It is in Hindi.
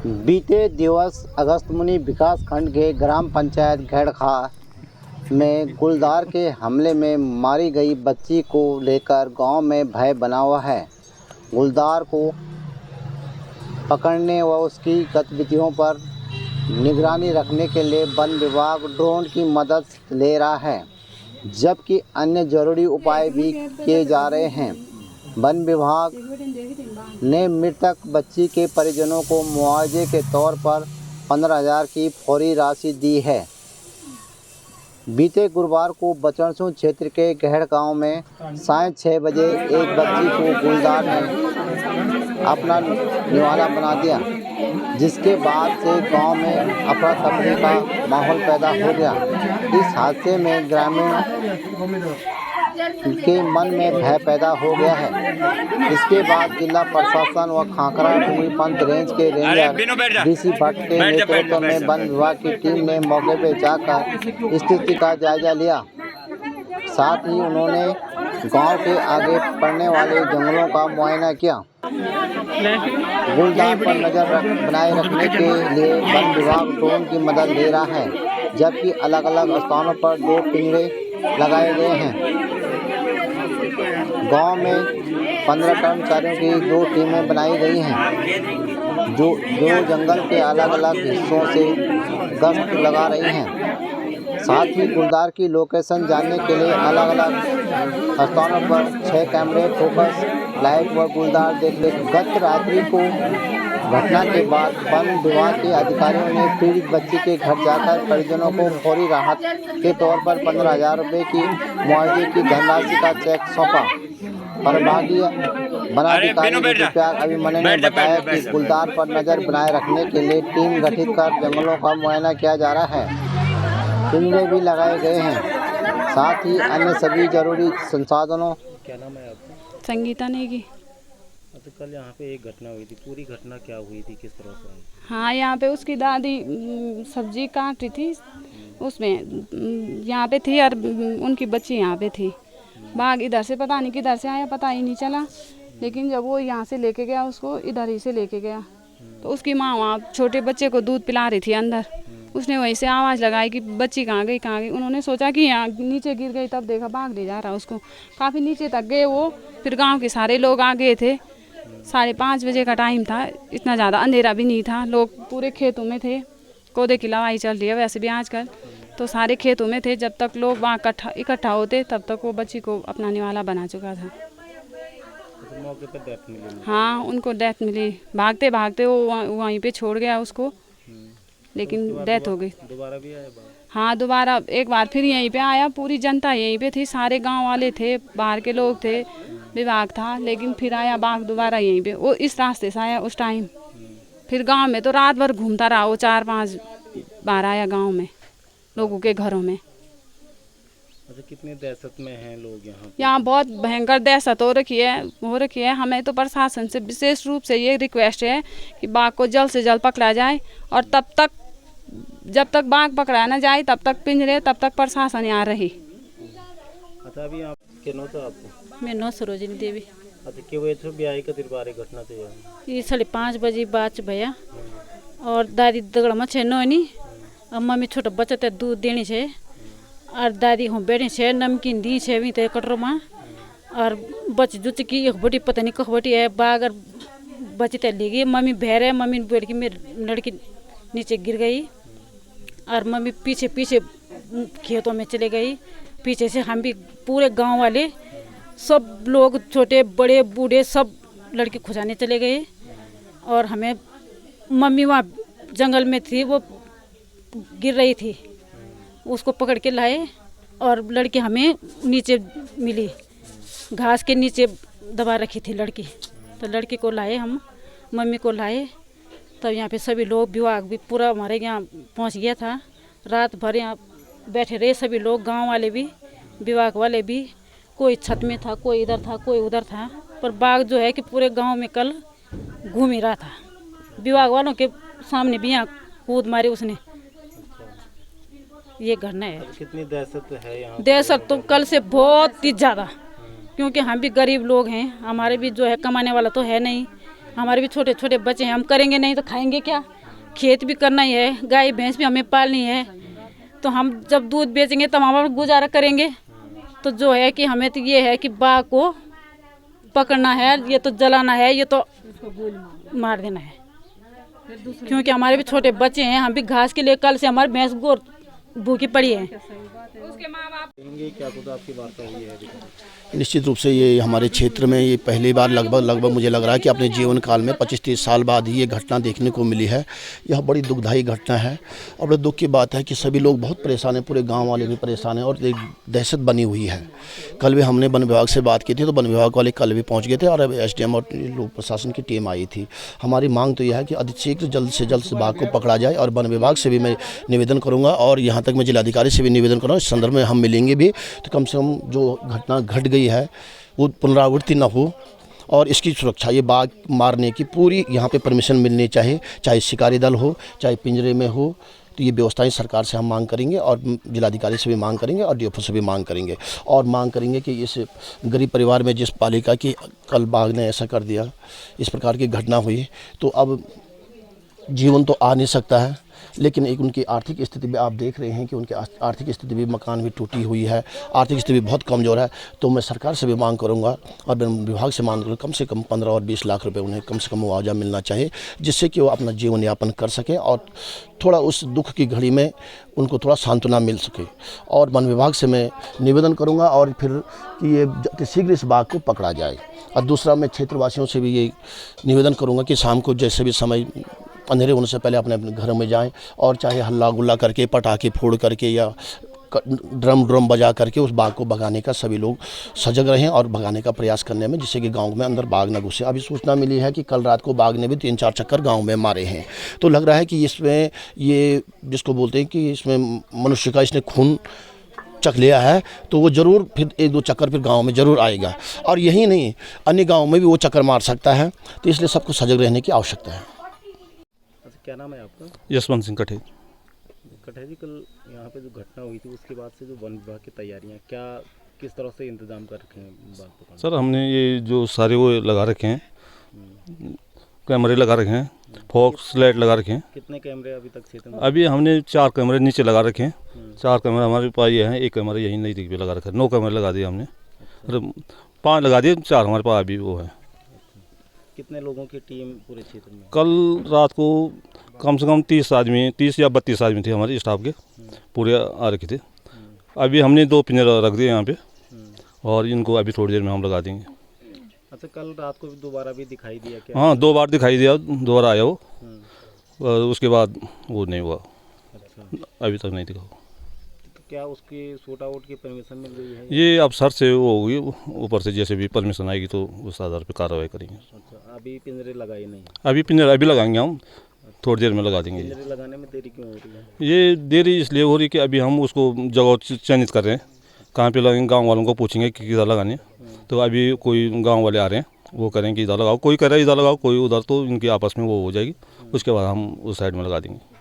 बीते दिवस अगस्त मुनि विकास खंड के ग्राम पंचायत घेड़खा में गुलदार के हमले में मारी गई बच्ची को लेकर गांव में भय बना हुआ है। गुलदार को पकड़ने व उसकी गतिविधियों पर निगरानी रखने के लिए वन विभाग ड्रोन की मदद ले रहा है, जबकि अन्य जरूरी उपाय भी किए जा रहे हैं। वन विभाग ने मृतक बच्ची के परिजनों को मुआवजे के तौर पर 15,000 की फौरी राशि दी है। बीते गुरुवार को बचनसू क्षेत्र के गहड़ गांव में साढ़े 6 बजे एक बच्ची को गुलदार ने अपना निवाला बना दिया, जिसके बाद से गांव में अफरा तफरी का माहौल पैदा हो गया। इस हादसे में ग्रामीण के मन में भय पैदा हो गया है। इसके बाद जिला प्रशासन व खाकरा पंत रेंज के रेंजर डीसी भट्ट के नेतृत्व में वन विभाग की टीम ने मौके पर जाकर स्थिति का जायजा लिया। साथ ही उन्होंने गांव के आगे पड़ने वाले जंगलों का मुआयना किया। गुलदार पर नजर बनाए रखने के लिए वन विभाग ड्रोन की मदद ले रहा है, जबकि अलग अलग स्थानों पर 2 पिंजरे लगाए गए हैं। गांव में 15 कर्मचारियों की 2 टीमें बनाई गई हैं, जो जंगल के अलग अलग हिस्सों से गश्त लगा रही हैं। साथ ही गुलदार की लोकेशन जानने के लिए अलग अलग स्थानों पर 6 कैमरे फोकस लाइट व गुलदार देख ले। गत रात्रि को घटना के बाद वन विभाग के अधिकारियों ने पीड़ित बच्ची के घर जाकर परिजनों को फौरी राहत के तौर पर 15,000 रुपये की मुआवजे की धनराशि का चेक सौंपा। प्रभागीय वनाधिकारी दिव्याग अभिमन्यु ने बताया कि गुलदार पर नजर बनाए रखने के लिए टीम गठित कर जंगलों का मुआयना किया जा रहा है। पिंजरे भी लगाए गए हैं, साथ ही अन्य सभी जरूरी संसाधनों। क्या नाम है आपका? संगीता नेगी। तो कल यहाँ पे एक घटना हुई थी, पूरी घटना क्या हुई थी, किस तरह से? हाँ, यहाँ पे उसकी दादी सब्जी काट रही थी, उसमें यहाँ पे थी और उनकी बच्ची यहाँ पे थी। बाघ इधर से पता नहीं किधर से आया, पता ही नहीं चला, लेकिन जब वो यहाँ से लेके गया उसको, इधर ही से लेके गया, तो उसकी माँ वहाँ छोटे बच्चे को दूध पिला रही थी अंदर। उसने वहीं से आवाज़ लगाई कि बच्ची कहाँ गई कहाँ गई। उन्होंने सोचा कि यहाँ नीचे गिर गई, तब देखा भाग ले जा रहा उसको। काफ़ी नीचे तक गए वो, फिर गांव के सारे लोग आ गए थे। 5:30 बजे का टाइम था, इतना ज़्यादा अंधेरा भी नहीं था, लोग पूरे खेतों में थे। कोदे की लवाई चल रही है वैसे भी आजकल, तो सारे खेतों में थे। जब तक लोग वहाँ इकट्ठा होते तब तक वो बच्ची को अपना निवाला बना चुका था। तो मौके पर डेथ मिली? हाँ, उनको डेथ मिली। भागते भागते वो वहीं पे छोड़ गया उसको, लेकिन तो डेथ हो गई। दोबारा भी आया? हाँ, दोबारा एक बार फिर यहीं पे आया। पूरी जनता यहीं पे थी, सारे गांव वाले थे, बाहर के लोग थे, विभाग था, लेकिन फिर आया बाघ दोबारा यहीं पे। वो इस रास्ते से आया उस टाइम। फिर गांव में तो रात भर घूमता रहा वो, 4-5 बार आया गांव में, लोगों के घरों में। अच्छा, कितने दहशत में हैं लोग यहाँ? यहाँ बहुत भयंकर दहशत हो रखी है। हमें तो प्रशासन से विशेष रूप से ये रिक्वेस्ट है कि बाघ को जल्द से जल्द पकड़ा जाए, और जब तक बाघ पकड़ा ना जाए तब तक पिंजरे, तब तक प्रशासन यहाँ रही। अच्छा, अभी आप केनो तो आपको? मैं नो सरोजिनी देवी। अच्छा, के वो तो ब्याह का बारे घटना तो ये 5:30 बजे बात भैया, और दादी दगड़ में छे नोनी, और मम्मी छोटा बच्चा ते दूध देनी छे, और दादी हम बैठी छे, नमकीन दी छे भी ते कटरो में, और बच जुच की एक बटी पता नहीं कख बटी है। बाग और बच्ची ते ले गई। मम्मी बहरे, मम्मी बैठ की मेरी लड़की नीचे गिर गई, और मम्मी पीछे पीछे खेतों में चले गई। पीछे से हम भी पूरे गांव वाले सब लोग, छोटे बड़े बूढ़े, सब लड़की खुजाने चले गए। और हमें मम्मी वहाँ जंगल में थी, वो गिर रही थी, उसको पकड़ के लाए, और लड़की हमें नीचे मिली, घास के नीचे दबा रखी थी लड़की। तो लड़की को लाए हम, मम्मी को लाए, तब यहाँ पे सभी लोग, विभाग भी पूरा हमारे यहाँ पहुँच गया था। रात भर यहाँ बैठे रहे सभी लोग, गांव वाले भी, विभाग वाले भी। कोई छत में था, कोई इधर था, कोई उधर था, पर बाघ जो है कि पूरे गांव में कल घूम ही रहा था। विभाग वालों के सामने भी यहाँ कूद मारे उसने। ये घटना है। कितनी दहशत है यहाँ? दहशत तो कल से बहुत ही ज़्यादा, क्योंकि हम भी गरीब लोग हैं, हमारे भी जो है कमाने वाला तो है नहीं, हमारे भी छोटे छोटे बच्चे हैं, हम करेंगे नहीं तो खाएंगे क्या। खेत भी करना ही है, गाय भैंस भी हमें पालनी है। तो हम जब दूध बेचेंगे तब हम गुजारा करेंगे। तो जो है कि हमें तो ये है कि बाघ को पकड़ना है, ये तो जलाना है, ये तो मार देना है। क्योंकि हमारे भी छोटे बच्चे हैं, हम भी घास के लिए कल से हमारी भैंस गोर भूखी पड़ी है। क्या कुछ आपकी वार्ता हुई है? निश्चित रूप से ये हमारे क्षेत्र में ये पहली बार लगभग मुझे लग रहा है कि अपने जीवन काल में 25-30 साल बाद ही ये घटना देखने को मिली है। यह बड़ी दुखदायी घटना है और बड़े दुख की बात है कि सभी लोग बहुत परेशान हैं, पूरे गांव वाले भी परेशान हैं और एक दहशत बनी हुई है। कल भी हमने वन विभाग से बात की थी, तो वन विभाग वाले कल भी पहुँच गए थे और अब SDM और लोक प्रशासन की टीम आई थी। हमारी मांग तो यह है कि अधिक जल्द से जल्द बाघ को पकड़ा जाए और वन विभाग से भी मैं निवेदन करूँगा और यहाँ तक मैं जिलाधिकारी से भी निवेदन करूँगा। इस संदर्भ में हम मिलेंगे भी तो कम से कम जो घटना घट गई है वो पुनरावृत्ति न हो और इसकी सुरक्षा, ये बाघ मारने की पूरी यहाँ पे परमिशन मिलनी चाहिए, चाहे शिकारी दल हो चाहे पिंजरे में हो। तो ये व्यवस्थाएं सरकार से हम मांग करेंगे और जिलाधिकारी से भी मांग करेंगे और DFO से भी मांग करेंगे और मांग करेंगे कि इस गरीब परिवार में जिस पालिका की कल बाघ ने ऐसा कर दिया, इस प्रकार की घटना हुई, तो अब जीवन तो आ नहीं सकता है, लेकिन एक उनकी आर्थिक स्थिति भी आप देख रहे हैं कि उनकी आर्थिक स्थिति भी, मकान भी टूटी हुई है, आर्थिक स्थिति भी बहुत कमज़ोर है। तो मैं सरकार से भी मांग करूंगा और वन विभाग से मांग करूँगा कम से कम 15 और 20 लाख रुपए उन्हें कम से कम मुआवजा मिलना चाहिए, जिससे कि वो अपना जीवन यापन कर सकें और थोड़ा उस दुख की घड़ी में उनको थोड़ा सांत्वना मिल सके। और वन विभाग से मैं निवेदन करूँगा और फिर कि ये शीघ्र इस बाघ को पकड़ा जाए। और दूसरा, मैं क्षेत्रवासियों से भी ये निवेदन करूँगा कि शाम को जैसे भी समय अंधेरे होने से पहले अपने अपने घरों में जाएं और चाहे हल्ला गुल्ला करके, पटाखे फोड़ करके या ड्रम बजा करके उस बाघ को भगाने का सभी लोग सजग रहें और भगाने का प्रयास करने में, जिससे कि गांव में अंदर बाघ न घुसे। अभी सूचना मिली है कि कल रात को बाघ ने भी 3-4 चक्कर गांव में मारे हैं। तो लग रहा है कि इसमें ये जिसको बोलते हैं कि इसमें मनुष्य का इसने खून चख लिया है, तो वो ज़रूर फिर 1-2 चक्कर फिर गांव में ज़रूर आएगा और यही नहीं अन्य गाँव में भी वो चक्कर मार सकता है। तो इसलिए सबको सजग रहने की आवश्यकता है। क्या नाम है आपका? यशवंत सिंह कठे जी, कल यहाँ पे जो घटना हुई थी उसके बाद से जो वन विभाग की तैयारियाँ क्या, किस तरह से इंतजाम कर रखे हैं बाघ पकड़ने? सर, हमने ये जो सारे वो लगा रखे हैं, कैमरे लगा रखे हैं, फॉक्स लाइट लगा रखे हैं। कितने कैमरे अभी तक क्षेत्र में? अभी हमने 4 कैमरे नीचे लगा रखे हैं। 4 कैमरे हमारे पास ये हैं, 1 कैमरा यहीं नज़दीक पे लगा रखा है। 9 कैमरे लगा दिए हमने, 5 लगा दिए, 4 हमारे पास अभी वो है। कितने लोगों की टीम पूरे क्षेत्र में? कल रात को कम से कम 30 या 32 आदमी थे हमारे स्टाफ के, पूरे आ रखे थे। अभी हमने 2 पिंजरा रख दिए यहाँ पे और इनको अभी थोड़ी देर में हम लगा देंगे। अच्छा, कल रात को दोबारा भी दिखाई दिया क्या? हाँ, 2 बार दिखाई दिया, दोबारा आया वो और उसके बाद वो नहीं हुआ। अच्छा, अभी तक नहीं दिखा। क्या उसकी शूट आउट की परमिशन मिल गई है? ये अब सर से वो होगी, ऊपर से जैसे भी परमिशन आएगी तो उस आधार पे कार्रवाई करेंगे। अच्छा, अभी पिंजरे लगाए नहीं? अभी पिंजरा अभी लगाएंगे हम, थोड़ी देर में लगा देंगे। पिंजरे लगाने में देरी क्यों हो रही है? ये देरी इसलिए हो रही है कि अभी हम उसको जगह चयनित कर रहे हैं, कहाँ पे लगेंगे। गाँव वालों को पूछेंगे कि किधर लगाने, तो अभी कोई गाँव वाले आ रहे हैं, वो करेंगे कि इधर लगाओ, कोई कह रहा है इधर लगाओ, कोई उधर, तो इनकी आपस में वो हो जाएगी। उसके बाद हम उस साइड में लगा देंगे।